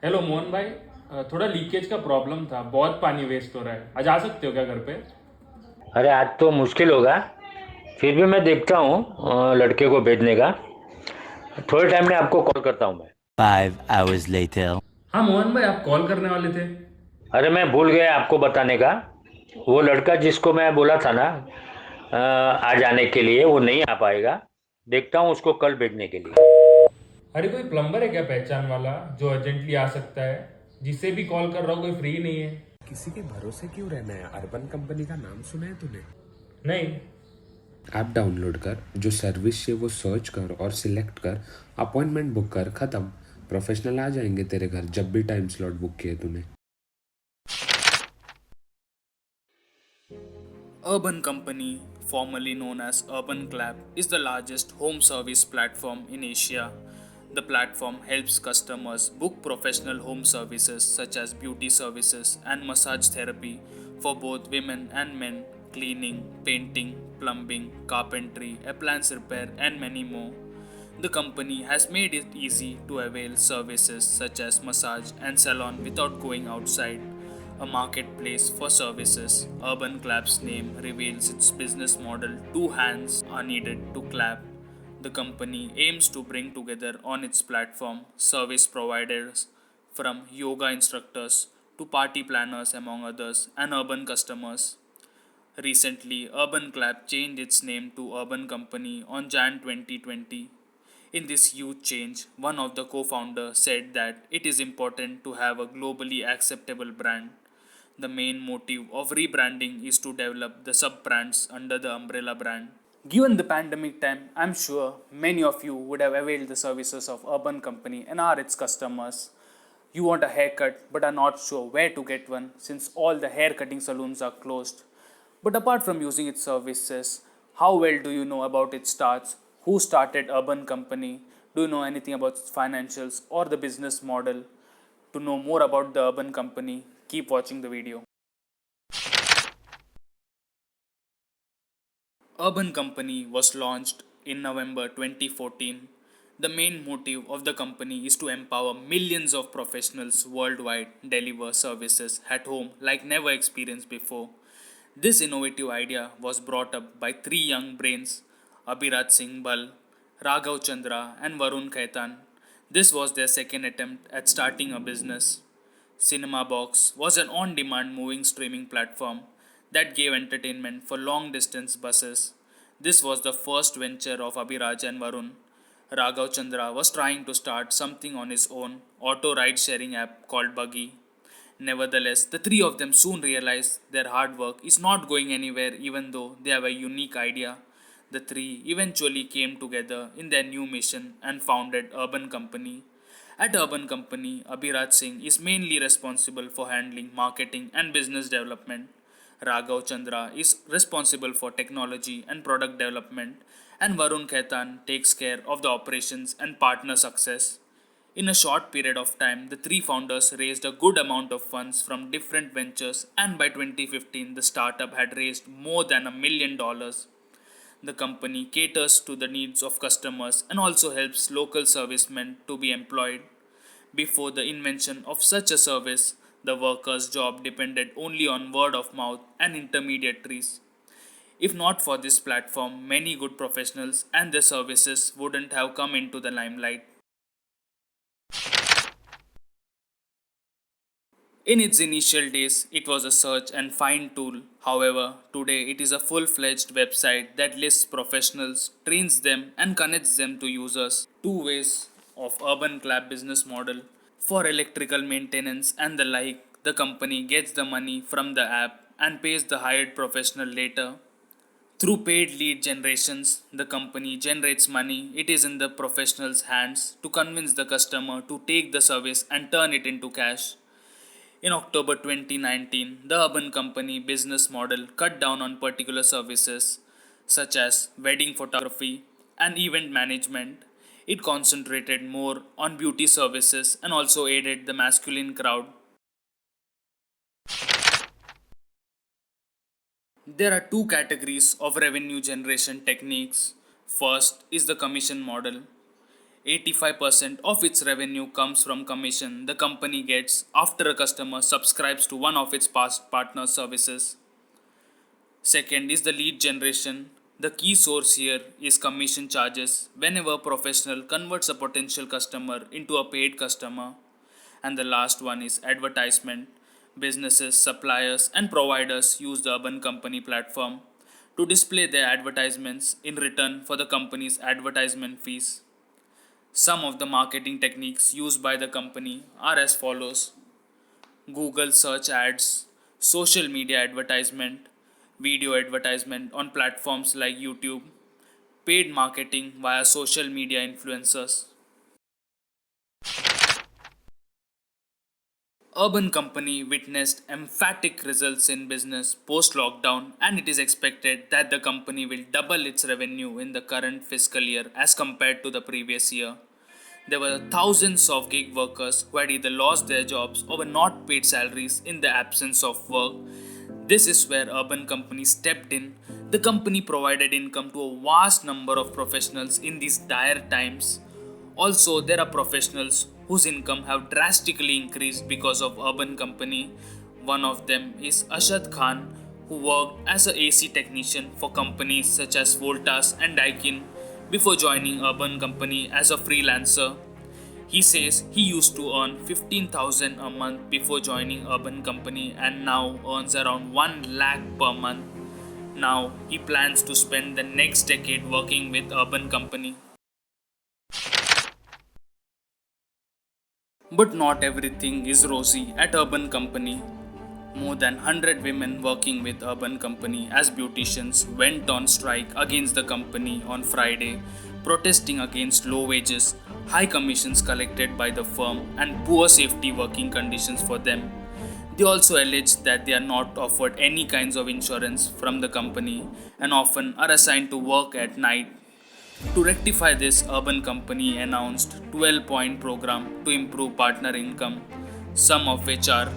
Hello Mohan भाई। थोड़ा leakage का प्रॉब्लम था, बहुत पानी वेस्ट हो रहा है। आज आ सकते हो क्या घर पे? अरे आज तो मुश्किल होगा। फिर भी मैं देखता हूँ लड़के को भेजने का। थोड़े टाइम में आपको कॉल करता हूँ मैं। 5 hours later. हाँ मोहन भाई, आप कॉल करने वाले थे। अरे मैं भूल गया आपको बताने का। वो लड़का जिसको मैं बोला था ना आज आने के लिए, वो नहीं आ पाएगा। देखता हूँ उसको कल भेजने के लिए। अरे कोई प्लम्बर है क्या पहचान वाला जो अर्जेंटली आ सकता है? जिसे भी कॉल कर रहा हूँ कोई फ्री नहीं है। किसी के भरोसे क्यों रहना है। अर्बन कंपनी का नाम सुना है तूने? नहीं। ऐप डाउनलोड कर, जो सर्विस है वो सर्च कर और सिलेक्ट कर। अपॉइंटमेंट बुक कर, खत्म। प्रोफेशनल आ जाएंगे तेरे घर जब भी टाइम स्लॉट बुक किए तूने। Urban Company, formerly known as Urban Clap, is the largest home service platform in Asia. The platform helps customers book professional home services such as beauty services and massage therapy for both women and men, cleaning, painting, plumbing, carpentry, appliance repair, and many more. The company has made it easy to avail services such as massage and salon without going outside. A marketplace for services, Urban Clap's name reveals its business model: two hands are needed to clap. The company aims to bring together on its platform service providers from yoga instructors to party planners, among others, and urban customers. Recently, Urban Clap changed its name to Urban Company on Jan 2020. In this huge change, one of the co founders said that it is important to have a globally acceptable brand. The main motive of rebranding is to develop the sub brands under the umbrella brand. Given the pandemic time, I'm sure many of you would have availed the services of Urban Company and are its customers. You want a haircut but are not sure where to get one since all the hair cutting salons are closed. But apart from using its services, how well do you know about its starts? Who started Urban Company? Do you know anything about its financials or the business model? To know more about the Urban Company, keep watching the video. Urban Company was launched in November 2014. The main motive of the company is to empower millions of professionals worldwide deliver services at home like never experienced before. This innovative idea was brought up by three young brains, Abhirat Singh Bal, Raghav Chandra, and Varun Khaitan. This was their second attempt at starting a business. Cinema Box was an on demand moving streaming platform that gave entertainment for long distance buses. This was the first venture of Abhiraj and Varun. Raghav Chandra was trying to start something on his own auto ride sharing app called Buggy. Nevertheless, the three of them soon realized their hard work is not going anywhere even though they have a unique idea. The three eventually came together in their new mission and founded Urban Company. At Urban Company, Abhiraj Singh is mainly responsible for handling marketing and business development. Raghav Chandra is responsible for technology and product development, and Varun Khaitan takes care of the operations and partner success. In a short period of time, the three founders raised a good amount of funds from different ventures, and by 2015, the startup had raised more than $1 million. The company caters to the needs of customers and also helps local servicemen to be employed. Before the invention of such a service, the worker's job depended only on word of mouth and intermediaries. If not for this platform, many good professionals and their services wouldn't have come into the limelight. In its initial days, it was a search and find tool. However, today it is a full fledged website that lists professionals, trains them, and connects them to users. Two ways of Urban Clap business model. For electrical maintenance and the like, the company gets the money from the app and pays the hired professional later. Through paid lead generations, the company generates money. It is in the professional's hands to convince the customer to take the service and turn it into cash. In October 2019, the Urban Company business model cut down on particular services such as wedding photography and event management. It concentrated more on beauty services and also aided the masculine crowd. There are two categories of revenue generation techniques. First is the commission model. 85% of its revenue comes from commission the company gets after a customer subscribes to one of its past partner services. Second is the lead generation. The key source here is commission charges whenever a professional converts a potential customer into a paid customer. And the last one is advertisement. Businesses, suppliers, and providers use the Urban Company platform to display their advertisements in return for the company's advertisement fees. Some of the marketing techniques used by the company are as follows: Google search ads, social media advertisement, video advertisement on platforms like YouTube, paid marketing via social media influencers. Urban Company witnessed emphatic results in business post lockdown, and it is expected that the company will double its revenue in the current fiscal year as compared to the previous year. There were thousands of gig workers who had either lost their jobs or were not paid salaries in the absence of work. This is where Urban Company stepped in. The company provided income to a vast number of professionals in these dire times. Also, there are professionals whose income have drastically increased because of Urban Company. One of them is Ashad Khan, who worked as a AC technician for companies such as Voltas and Daikin before joining Urban Company as a freelancer. He says he used to earn 15,000 a month before joining Urban Company and now earns around 1 lakh per month. Now he plans to spend the next decade working with Urban Company. But not everything is rosy at Urban Company. More than 100 women working with Urban Company as beauticians went on strike against the company on Friday, protesting against low wages, high commissions collected by the firm, and poor safety working conditions for them. They also alleged that they are not offered any kinds of insurance from the company and often are assigned to work at night. To rectify this, Urban Company announced 12-point program to improve partner income, some of which are: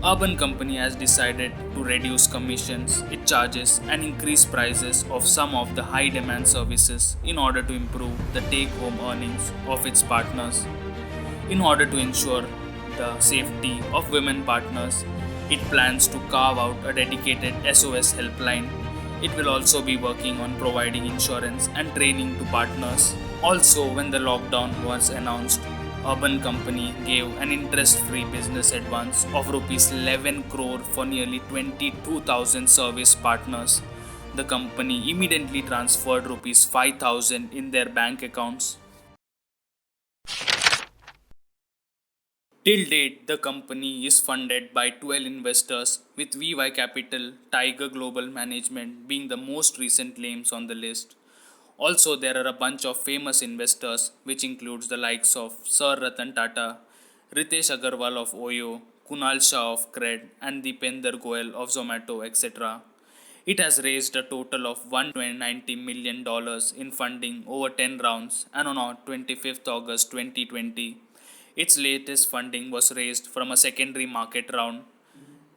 Urban Company has decided to reduce commissions it charges and increase prices of some of the high demand services in order to improve the take home earnings of its partners. In order to ensure the safety of women partners, it plans to carve out a dedicated SOS helpline. It will also be working on providing insurance and training to partners. Also, when the lockdown was announced, Urban Company gave an interest-free business advance of rupees 11 crore for nearly 22,000 service partners. The company immediately transferred rupees 5,000 in their bank accounts. Till date, the company is funded by 12 investors, with VY Capital, Tiger Global Management being the most recent names on the list. Also, there are a bunch of famous investors, which includes the likes of Sir Ratan Tata, Ritesh Agarwal of Oyo, Kunal Shah of Cred, and Deepinder Goyal of Zomato, etc. It has raised a total of $190 million in funding over 10 rounds, and on 25th August 2020, its latest funding was raised from a secondary market round.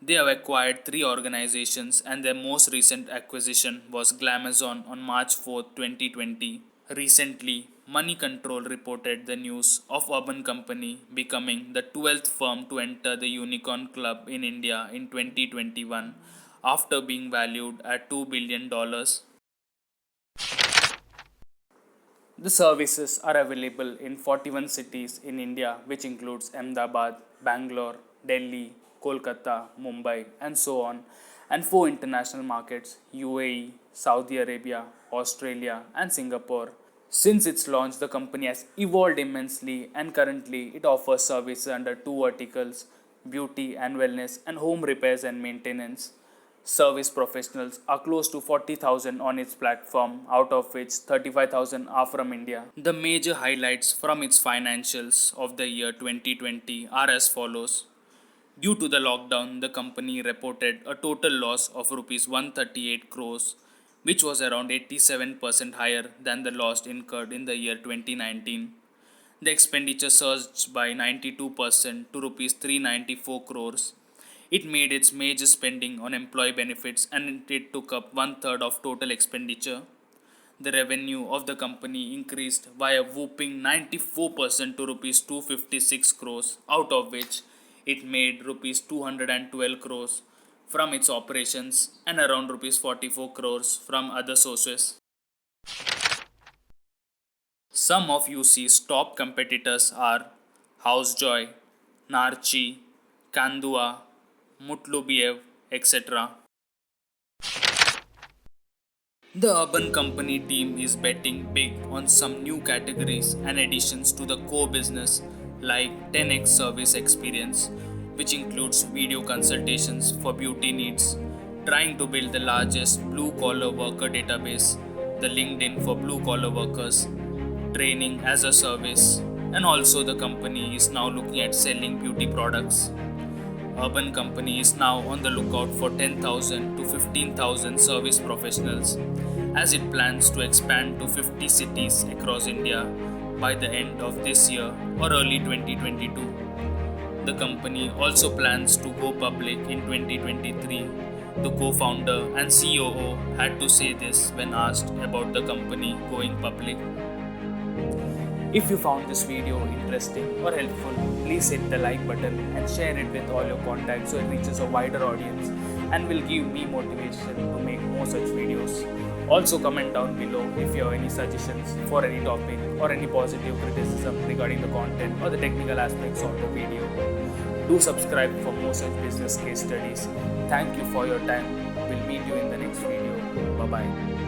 They have acquired 3 organizations, and their most recent acquisition was Glamazon on March 4, 2020. Recently, Money Control reported the news of Urban Company becoming the 12th firm to enter the Unicorn Club in India in 2021 after being valued at $2 billion. The services are available in 41 cities in India, which includes Ahmedabad, Bangalore, Delhi, Kolkata, Mumbai, and so on, and 4 international markets: UAE, Saudi Arabia, Australia, and Singapore. Since its launch, the company has evolved immensely, and currently it offers services under 2 verticals: beauty and wellness, and home repairs and maintenance. Service professionals are close to 40,000 on its platform, out of which 35,000 are from India. The major highlights from its financials of the year 2020 are as follows. Due to the lockdown, the company reported a total loss of rupees 138 crores, which was around 87% higher than the loss incurred in the year 2019. The expenditure surged by 92% to rupees 394 crores. It made its major spending on employee benefits, and it took up 1/3 of total expenditure. the revenue of the company increased by a whooping 94% to rupees 256 crores, out of which it made rupees 212 crores from its operations and around rupees 44 crores from other sources. Some of UC's top competitors are Housejoy, Narchi, Kandua, Mutlubiev, etc. The Urban Company team is betting big on some new categories and additions to the core business like 10x service experience, which includes video consultations for beauty needs, trying to build the largest blue collar worker database, the LinkedIn for blue collar workers, training as a service, and also the company is now looking at selling beauty products. Urban Company is now on the lookout for 10,000 to 15,000 service professionals as it plans to expand to 50 cities across India by the end of this year or early 2022. The company also plans to go public in 2023. The co-founder and COO had to say this when asked about the company going public. If you found this video interesting or helpful, please hit the like button and share it with all your contacts so it reaches a wider audience and will give me motivation to make more such videos. Also comment down below if you have any suggestions for any topic or any positive criticism regarding the content or the technical aspects of the video. Do subscribe for more such business case studies. Thank you for your time. We'll meet you in the next video. Bye bye.